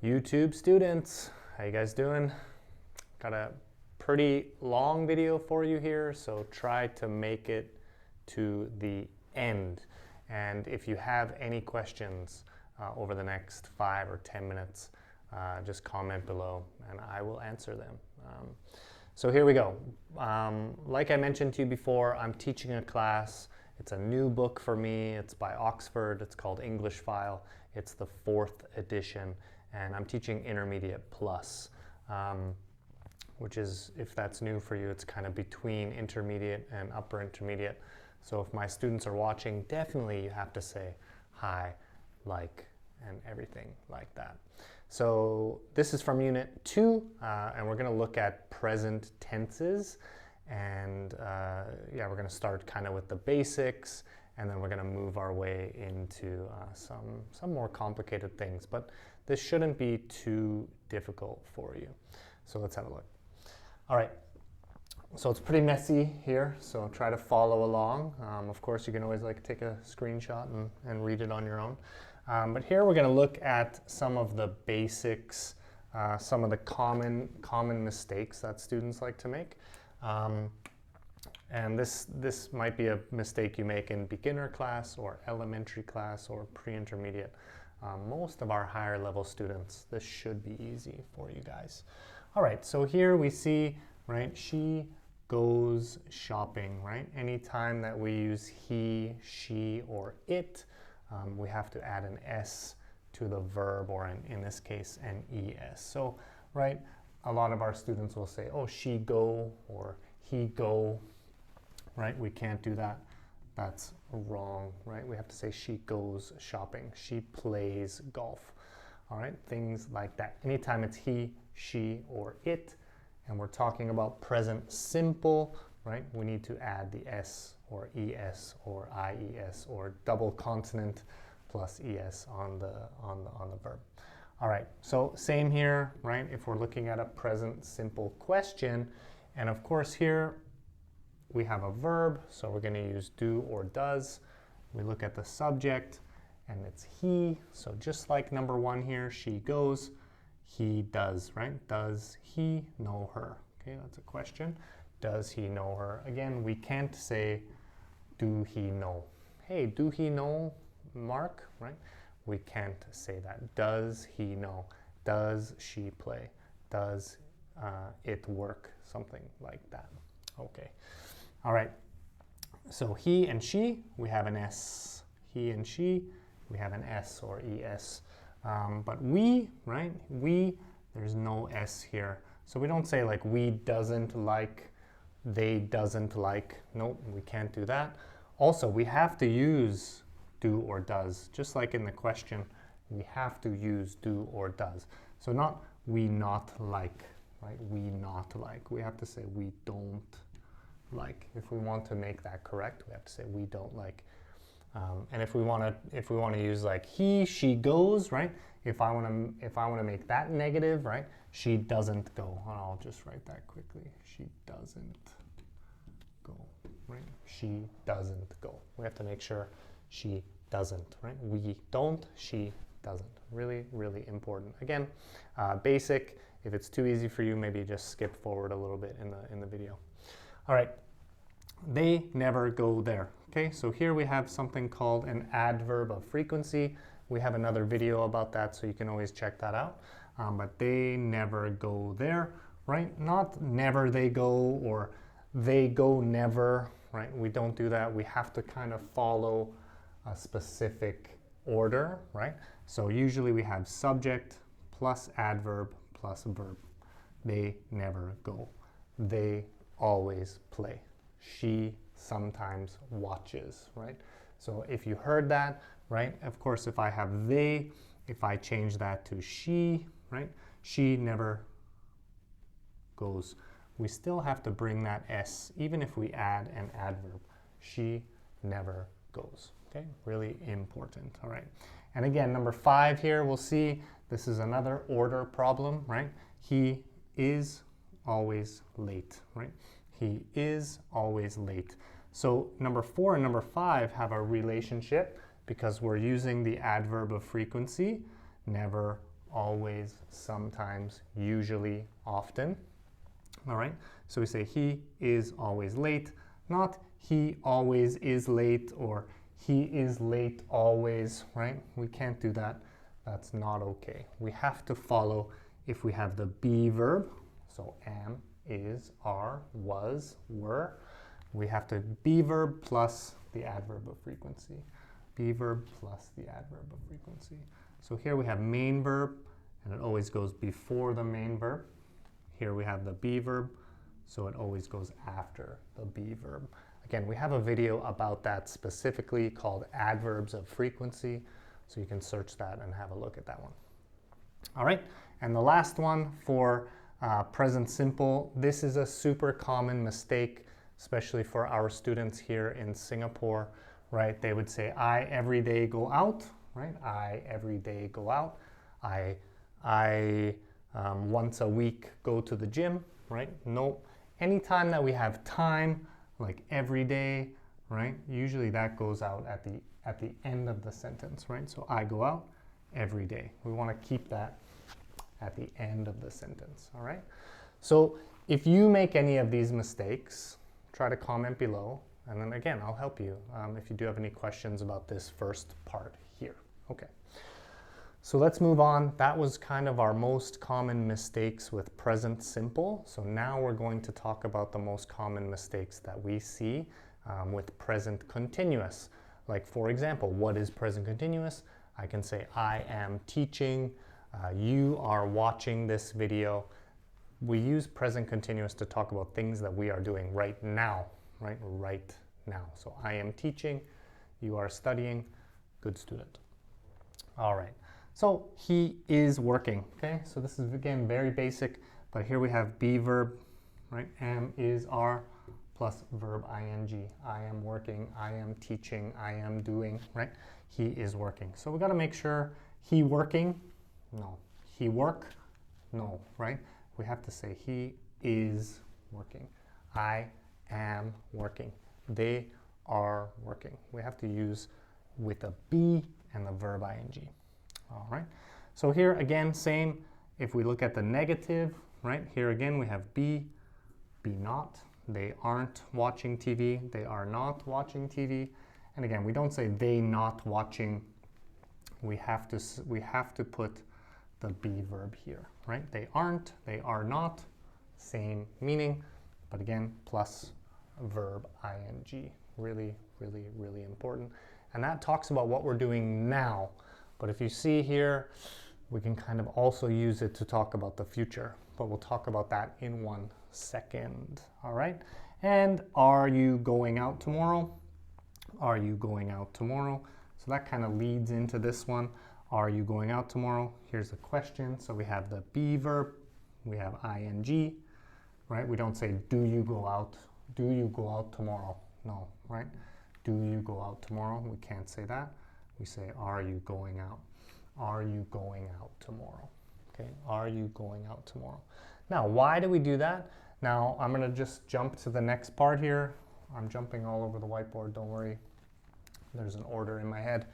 YouTube students, how you guys doing? Got a pretty long video for you here, so try to make it to the end. And if you have any questions over the next 5 or 10 minutes, just comment below and I will answer them. So here we go. Like I mentioned to you before, I'm teaching a class. It's a new book for me. It's by Oxford. It's called English File. It's the 4th edition. And I'm teaching Intermediate Plus, which is, if that's new for you, it's kind of between intermediate and upper intermediate. So if my students are watching, definitely you have to say hi, like, and everything like that. So this is from Unit 2, and we're going to look at present tenses. And yeah, we're going to start kind of with the basics, and then we're going to move our way into some more complicated things. But this shouldn't be too difficult for you. So let's have a look. All right. So it's pretty messy here, so try to follow along. Of course, you can always take a screenshot and read it on your own. But here we're going to look at some of the basics, some of the common mistakes that students like to make. And this might be a mistake you make in beginner class or elementary class or pre-intermediate. Most of our higher level students, this should be easy for you guys. All right, so here we see, right, she goes shopping, right? Anytime that we use he, she, or it, we have to add an S to the verb, or in this case, an ES. So, right, a lot of our students will say, oh, she go, or he go, right? We can't do that. That's wrong, right? We have to say she goes shopping, she plays golf, all right? Things like that. Anytime it's he, she, or it, and we're talking about present simple, right? We need to add the S or ES or IES or double consonant plus ES on the verb. All right, so same here, right? If we're looking at a present simple question, and of course here we have a verb, so we're going to use do or does. We look at the subject, and it's he. So just like number 1 here, she goes, he does, right? Does he know her? Okay, that's a question. Does he know her? Again, we can't say, do he know? Hey, do he know Mark, right? We can't say that. Does he know? Does she play? Does it work? Something like that. Okay. All right. So he and she, we have an S. He and she, we have an S or ES. But we, right? We, there's no S here. So we don't say like we doesn't like, they doesn't like. Nope, we can't do that. Also, we have to use do or does. Just like in the question, we have to use do or does. So not we not like, right? We not like. We have to say we don't like. If we want to make that correct, we have to say we don't like. And if we want to use like he, she goes, right? If I want to make that negative, right? She doesn't go. I'll just write that quickly. She doesn't go, right? She doesn't go. We have to make sure she doesn't, right? We don't, she doesn't. Really, really important. Again, basic. If it's too easy for you, maybe just skip forward a little bit in the video. All right, they never go there. Okay, so here we have something called an adverb of frequency. We have another video about that, so you can always check that out. But they never go there, right? Not never they go or they go never, right? We don't do that. We have to kind of follow a specific order, right? So usually we have subject plus adverb plus verb. They never go. They always play. She sometimes watches, right? So if you heard that, right? Of course, if I have they, if I change that to she, right? She never goes. We still have to bring that S, even if we add an adverb. She never goes, okay? Really important, all right? And again, number 5 here, we'll see this is another order problem, right? He is always late, right? He is always late. So number 4 and number 5 have a relationship because we're using the adverb of frequency, never, always, sometimes, usually, often. All right, so we say he is always late, not he always is late or he is late always, right? We can't do that. That's not okay. We have to follow if we have the be verb, so am, is, are, was, were. We have to be verb plus the adverb of frequency. Be verb plus the adverb of frequency. So here we have main verb, and it always goes before the main verb. Here we have the be verb, so it always goes after the be verb. Again, we have a video about that specifically called adverbs of frequency, so you can search that and have a look at that one. All right, and the last one for present simple. This is a super common mistake, especially for our students here in Singapore, right? They would say, I every day go out, right? I every day go out. I once a week go to the gym, right? Nope. Anytime that we have time, like every day, right? Usually that goes out at the end of the sentence, right? So I go out every day. We want to keep that at the end of the sentence, all right? So if you make any of these mistakes, try to comment below, and then again, I'll help you if you do have any questions about this first part here. Okay. So let's move on. That was kind of our most common mistakes with present simple. So now we're going to talk about the most common mistakes that we see with present continuous. Like for example, what is present continuous? I can say I am teaching, you are watching this video. We use present continuous to talk about things that we are doing right now, right? Right now. So I am teaching, you are studying, good student. All right. So he is working, okay? So this is, again, very basic, but here we have be verb, right? Am, is, are, plus verb ing. I am working, I am teaching, I am doing, right? He is working. So we gotta make sure he working, no. He work, no, right? We have to say he is working. I am working. They are working. We have to use with a be and the verb ing. All right, so here again, same. If we look at the negative, right, here again we have be not. They aren't watching TV. They are not watching TV. And again, we don't say they not watching. We have to put the be verb here, right? They aren't, they are not, same meaning, but again, plus verb ing. Really, really, really important. And that talks about what we're doing now. But if you see here, we can kind of also use it to talk about the future, but we'll talk about that in 1 second, all right? And are you going out tomorrow? Are you going out tomorrow? So that kind of leads into this one. Are you going out tomorrow? Here's a question. So we have the be verb, we have ing, right? We don't say, do you go out? Do you go out tomorrow? No, right? Do you go out tomorrow? We can't say that. We say, are you going out? Are you going out tomorrow? Okay, are you going out tomorrow? Now, why do we do that? Now, I'm gonna just jump to the next part here. I'm jumping all over the whiteboard, don't worry. There's an order in my head.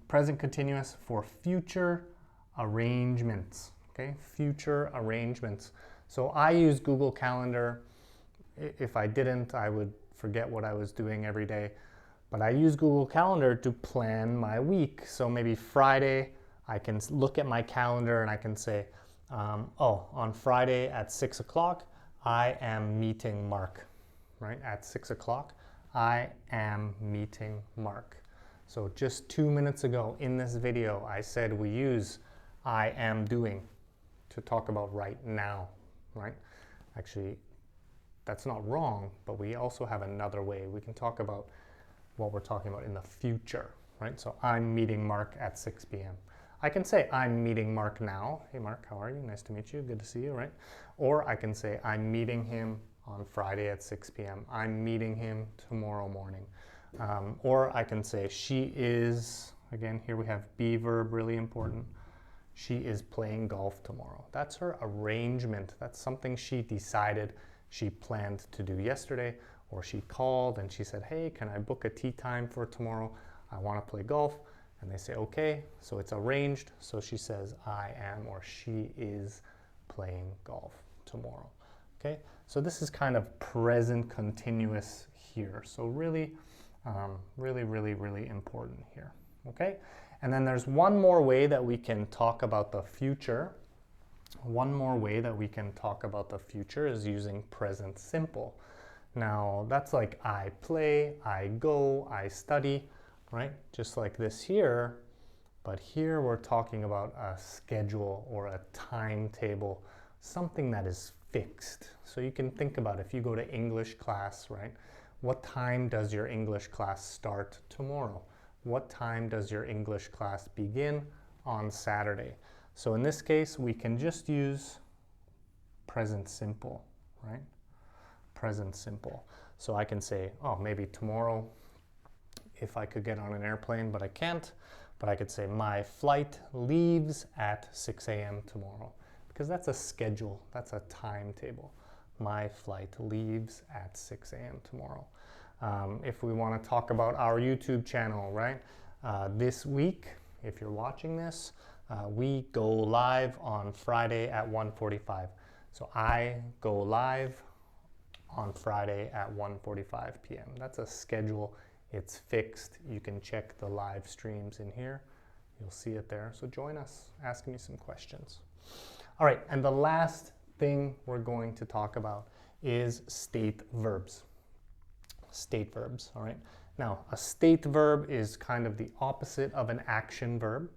Present continuous for future arrangements, okay? Future arrangements. So I use Google Calendar. If I didn't, I would forget what I was doing every day. But I use Google Calendar to plan my week. So maybe Friday, I can look at my calendar and I can say, oh, on Friday at 6 o'clock, I am meeting Mark, right? At 6 o'clock, I am meeting Mark. So just 2 minutes ago in this video, I said we use I am doing to talk about right now, right? Actually, that's not wrong, but we also have another way. We can talk about what we're talking about in the future, right? So I'm meeting Mark at 6 p.m. I can say I'm meeting Mark now. Hey Mark, how are you? Nice to meet you. Good to see you, right? Or I can say I'm meeting him on Friday at 6 p.m. I'm meeting him tomorrow morning. Or I can say she is, again, here we have be verb, really important. She is playing golf tomorrow. That's her arrangement. That's something she decided she planned to do yesterday, or she called and she said, hey, can I book a tea time for tomorrow? I want to play golf. And they say, okay, so it's arranged. So she says, I am or she is playing golf tomorrow. Okay, so this is kind of present continuous here. So really, really important here. Okay, and then there's one more way that we can talk about the future. One more way that we can talk about the future is using present simple. Now, that's like I play, I go, I study, right? Just like this here. But here we're talking about a schedule or a timetable, something that is fixed. So you can think about if you go to English class, right? What time does your English class start tomorrow? What time does your English class begin on Saturday? So in this case, we can just use present simple, right? Present simple. So I can say, oh, maybe tomorrow, if I could get on an airplane, but I can't, but I could say my flight leaves at 6 a.m. tomorrow, because that's a schedule, that's a timetable. My flight leaves at 6 a.m. tomorrow. If we want to talk about our YouTube channel, right? This week, if you're watching this, we go live on Friday at 1:45. So I go live on Friday at 1:45 p.m. That's a schedule. It's fixed. You can check the live streams in here. You'll see it there. So join us. Ask me some questions. All right, and the last thing we're going to talk about is state verbs. State verbs, all right? Now, a state verb is kind of the opposite of an action verb.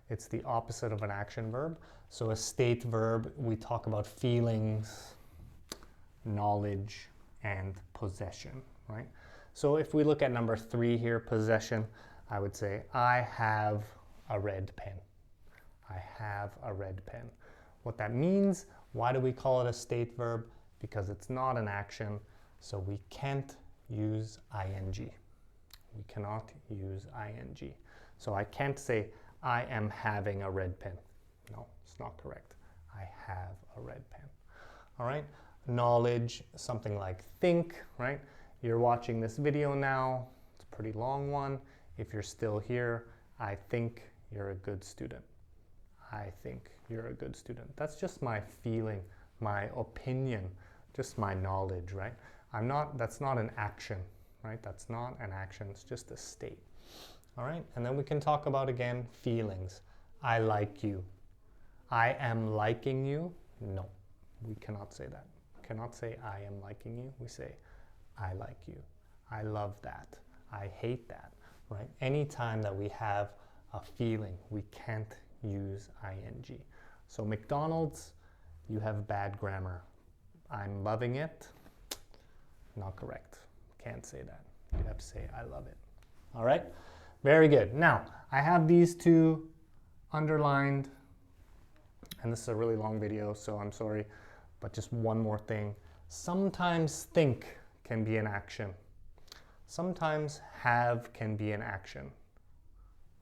It's the opposite of an action verb. So a state verb, we talk about feelings, knowledge, and possession, right? So if we look at number 3 here, possession, I would say, I have a red pen. I have a red pen. What that means, why do we call it a state verb? Because it's not an action, so we can't use ing. We cannot use ing. So I can't say, I am having a red pen. No, it's not correct. I have a red pen. All right? Knowledge, something like think, right? You're watching this video now. It's a pretty long one. If you're still here, I think you're a good student. I think you're a good student. That's just my feeling, my opinion, just my knowledge, right? That's not an action, right? That's not an action, it's just a state. All right, and then we can talk about, again, feelings. I like you. I am liking you. No, we cannot say that. We cannot say I am liking you. We say I like you. I love that. I hate that, right? Anytime that we have a feeling, we can't use ing. So McDonald's, you have bad grammar. I'm loving it. Not correct. Can't say that. You have to say I love it. All right? Very good. Now, I have these two underlined, and this is a really long video, so I'm sorry, but just one more thing. Sometimes think can be an action. Sometimes have can be an action.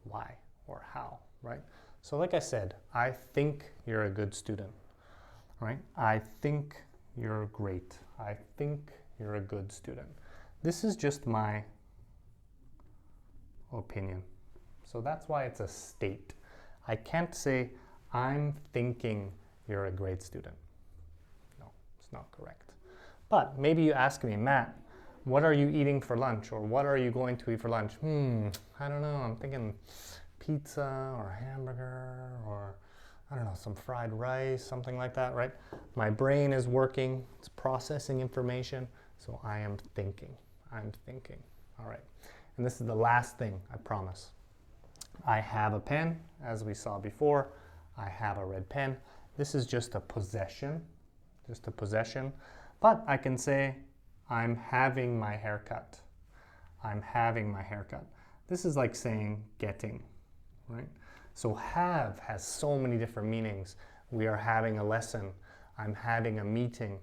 Why or how, right? So like I said, I think you're a good student, right? I think you're great. I think you're a good student. This is just my opinion. So that's why it's a state. I can't say, I'm thinking you're a great student. No, it's not correct. But maybe you ask me, Matt, what are you eating for lunch? Or what are you going to eat for lunch? I don't know. I'm thinking pizza or hamburger or, I don't know, some fried rice, something like that, right? My brain is working. It's processing information. So I am thinking. I'm thinking. All right. And this is the last thing, I promise. I have a pen, as we saw before. I have a red pen. This is just a possession, But I can say, I'm having my haircut. I'm having my haircut. This is like saying getting, right? So have has so many different meanings. We are having a lesson. I'm having a meeting.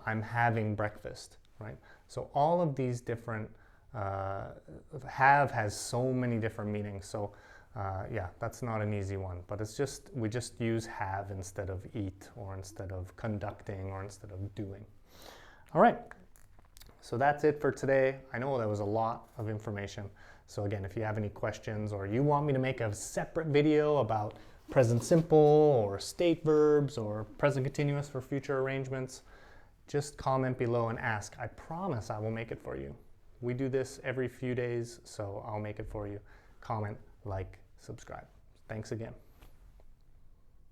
I'm having breakfast, right? So all of these different have has so many different meanings. So yeah, that's not an easy one, but it's just, we just use have instead of eat or instead of conducting or instead of doing. All right, so that's it for today. I know that was a lot of information. So again, if you have any questions or you want me to make a separate video about present simple or state verbs or present continuous for future arrangements, just comment below and ask. I promise I will make it for you. We do this every few days, so I'll make it for you. Comment, like, subscribe. Thanks again.